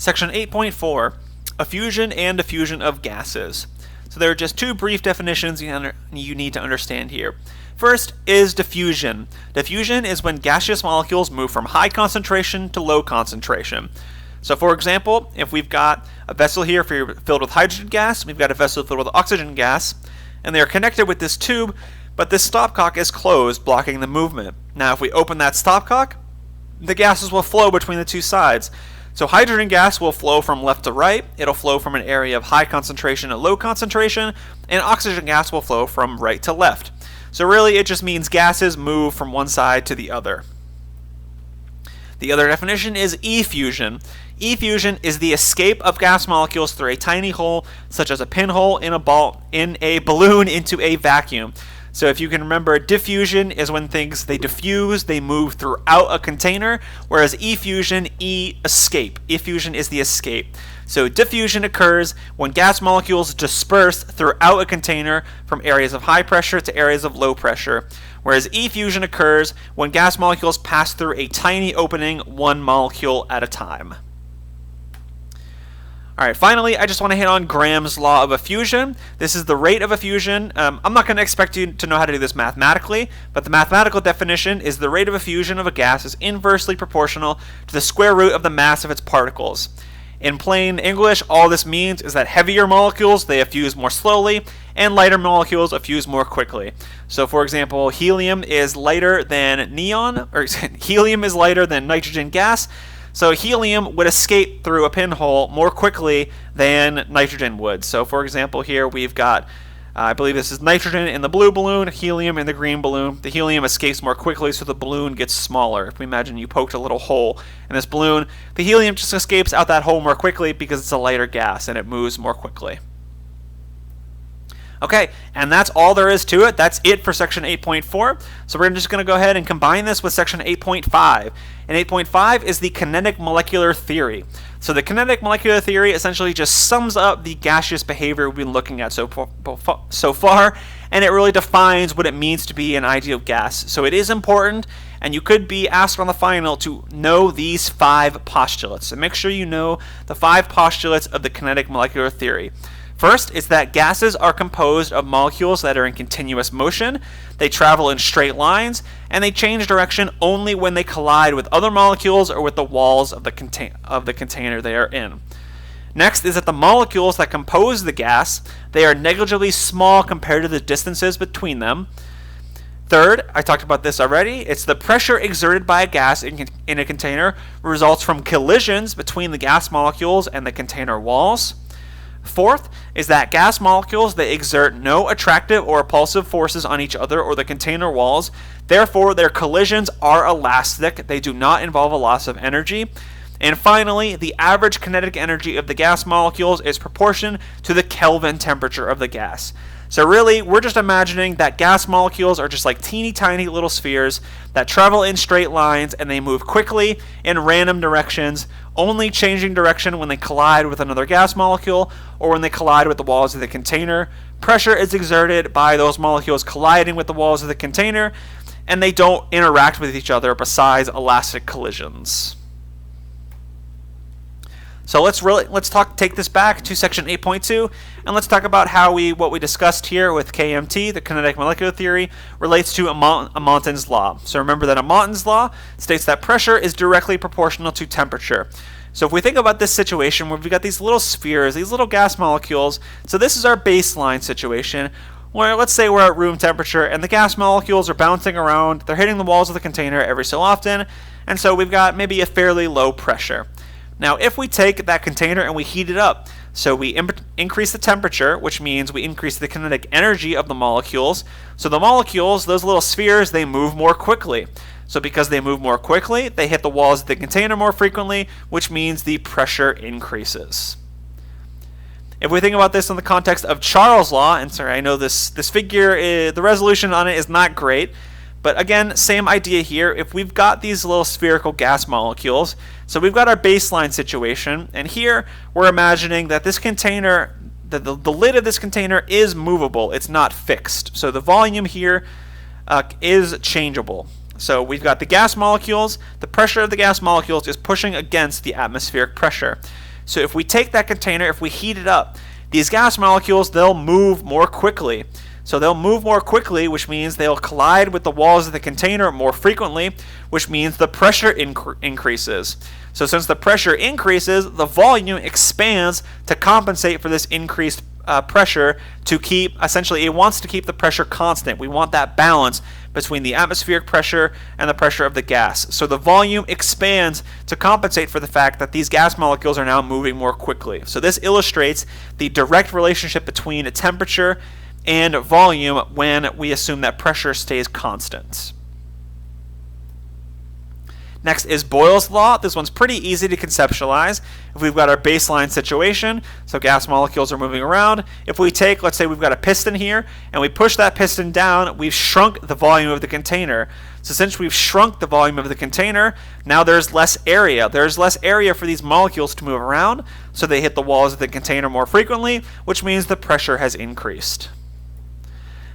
Section 8.4, Effusion and Diffusion of gases. So there are just two brief definitions you need to understand here. First is diffusion. Diffusion is when gaseous molecules move from high concentration to low concentration. So for example, if we've got a vessel here filled with hydrogen gas, we've got a vessel filled with oxygen gas, and they are connected with this tube, but this stopcock is closed, blocking the movement. Now if we open that stopcock, the gases will flow between the two sides. So hydrogen gas will flow from left to right, it'll flow from an area of high concentration to low concentration, and oxygen gas will flow from right to left. So really it just means gases move from one side to the other. The other definition is effusion. Effusion is the escape of gas molecules through a tiny hole, such as a pinhole in a balloon into a vacuum. So if you can remember, diffusion is when things, they diffuse, they move throughout a container, whereas effusion, escape. Effusion is the escape. So diffusion occurs when gas molecules disperse throughout a container from areas of high pressure to areas of low pressure, whereas effusion occurs when gas molecules pass through a tiny opening, one molecule at a time. Alright, finally, I just want to hit on Graham's Law of Effusion. This is the rate of effusion. I'm not going to expect you to know how to do this mathematically, but the mathematical definition is the rate of effusion of a gas is inversely proportional to the square root of the mass of its particles. In plain English, all this means is that heavier molecules, they effuse more slowly, and lighter molecules effuse more quickly. So for example, helium is lighter than neon, or helium is lighter than nitrogen gas. So helium would escape through a pinhole more quickly than nitrogen would. So for example, here we've got, I believe this is nitrogen in the blue balloon, helium in the green balloon. The helium escapes more quickly, so the balloon gets smaller. If we imagine you poked a little hole in this balloon, the helium just escapes out that hole more quickly because it's a lighter gas and it moves more quickly. Okay, and that's all there is to it. That's it for section 8.4. So we're just going to go ahead and combine this with section 8.5. And 8.5 is the Kinetic-Molecular Theory. So the Kinetic-Molecular Theory essentially just sums up the gaseous behavior we've been looking at so far, and it really defines what it means to be an ideal gas. So it is important, and you could be asked on the final to know these 5 postulates. So make sure you know the 5 postulates of the Kinetic-Molecular Theory. First is that gases are composed of molecules that are in continuous motion, they travel in straight lines, and they change direction only when they collide with other molecules or with the walls of the container they are in. Next is that the molecules that compose the gas, they are negligibly small compared to the distances between them. Third, I talked about this already, it's the pressure exerted by a gas in a container results from collisions between the gas molecules and the container walls. Fourth is that gas molecules, they exert no attractive or repulsive forces on each other or the container walls. Therefore, their collisions are elastic. They do not involve a loss of energy. And finally, the average kinetic energy of the gas molecules is proportional to the Kelvin temperature of the gas. So really, we're just imagining that gas molecules are just like teeny tiny little spheres that travel in straight lines and they move quickly in random directions, only changing direction when they collide with another gas molecule or when they collide with the walls of the container. Pressure is exerted by those molecules colliding with the walls of the container, and they don't interact with each other besides elastic collisions. So let's take this back to section 8.2, and let's talk about how what we discussed here with KMT, the Kinetic-Molecular Theory, relates to Montan's law. So remember that Montan's law states that pressure is directly proportional to temperature. So if we think about this situation where we've got these little spheres, these little gas molecules, so this is our baseline situation, where let's say we're at room temperature and the gas molecules are bouncing around, they're hitting the walls of the container every so often, and so we've got maybe a fairly low pressure. Now, if we take that container and we heat it up, so we increase the temperature, which means we increase the kinetic energy of the molecules. So the molecules, those little spheres, they move more quickly. So because they move more quickly, they hit the walls of the container more frequently, which means the pressure increases. If we think about this in the context of Charles' law, and sorry, I know this figure, the resolution on it is not great, but again, same idea here. If we've got these little spherical gas molecules, so we've got our baseline situation, and here we're imagining that this container, the lid of this container is movable. It's not fixed. So the volume here is changeable. So we've got the gas molecules. The pressure of the gas molecules is pushing against the atmospheric pressure. So if we take that container, if we heat it up, these gas molecules, they'll move more quickly. So they'll move more quickly, which means they'll collide with the walls of the container more frequently, which means the pressure increases. So since the pressure increases, the volume expands to compensate for this increased pressure to keep, essentially, it wants to keep the pressure constant. We want that balance between the atmospheric pressure and the pressure of the gas. So the volume expands to compensate for the fact that these gas molecules are now moving more quickly. So this illustrates the direct relationship between temperature and volume when we assume that pressure stays constant. Next is Boyle's law. This one's pretty easy to conceptualize. If we've got our baseline situation, so gas molecules are moving around, if we take, let's say we've got a piston here, and we push that piston down, we've shrunk the volume of the container. So since we've shrunk the volume of the container, now there's less area. There's less area for these molecules to move around, so they hit the walls of the container more frequently, which means the pressure has increased.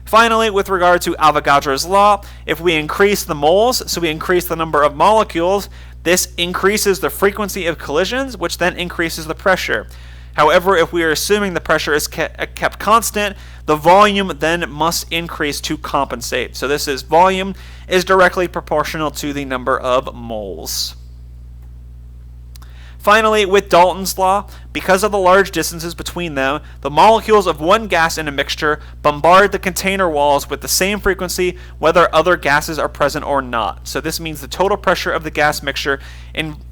Finally, with regard to Avogadro's law, if we increase the moles, so we increase the number of molecules, this increases the frequency of collisions, which then increases the pressure. However, if we are assuming the pressure is kept constant, the volume then must increase to compensate. So this is volume is directly proportional to the number of moles. Finally, with Dalton's law, because of the large distances between them, the molecules of one gas in a mixture bombard the container walls with the same frequency whether other gases are present or not. So this means the total pressure of the gas mixture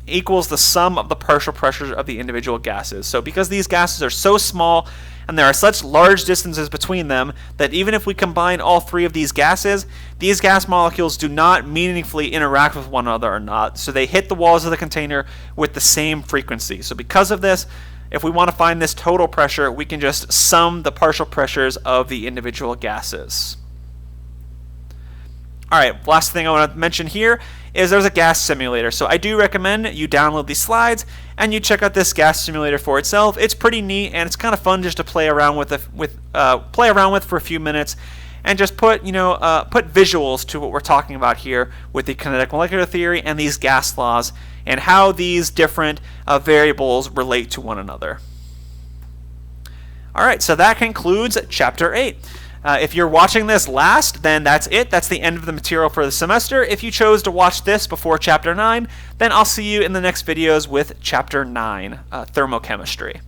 equals the sum of the partial pressures of the individual gases. So because these gases are so small and there are such large distances between them that even if we combine all three of these gases, these gas molecules do not meaningfully interact with one another or not. So they hit the walls of the container with the same frequency. So because of this, if we want to find this total pressure, we can just sum the partial pressures of the individual gases. Alright, last thing I want to mention here is there's a gas simulator. So I do recommend you download these slides and you check out this gas simulator for itself. It's pretty neat and it's kind of fun just to play around with for a few minutes and just put visuals to what we're talking about here with the kinetic molecular theory and these gas laws and how these different variables relate to one another. Alright, so that concludes Chapter 8. If you're watching this last, then that's it. That's the end of the material for the semester. If you chose to watch this before Chapter 9, then I'll see you in the next videos with Chapter 9, Thermochemistry.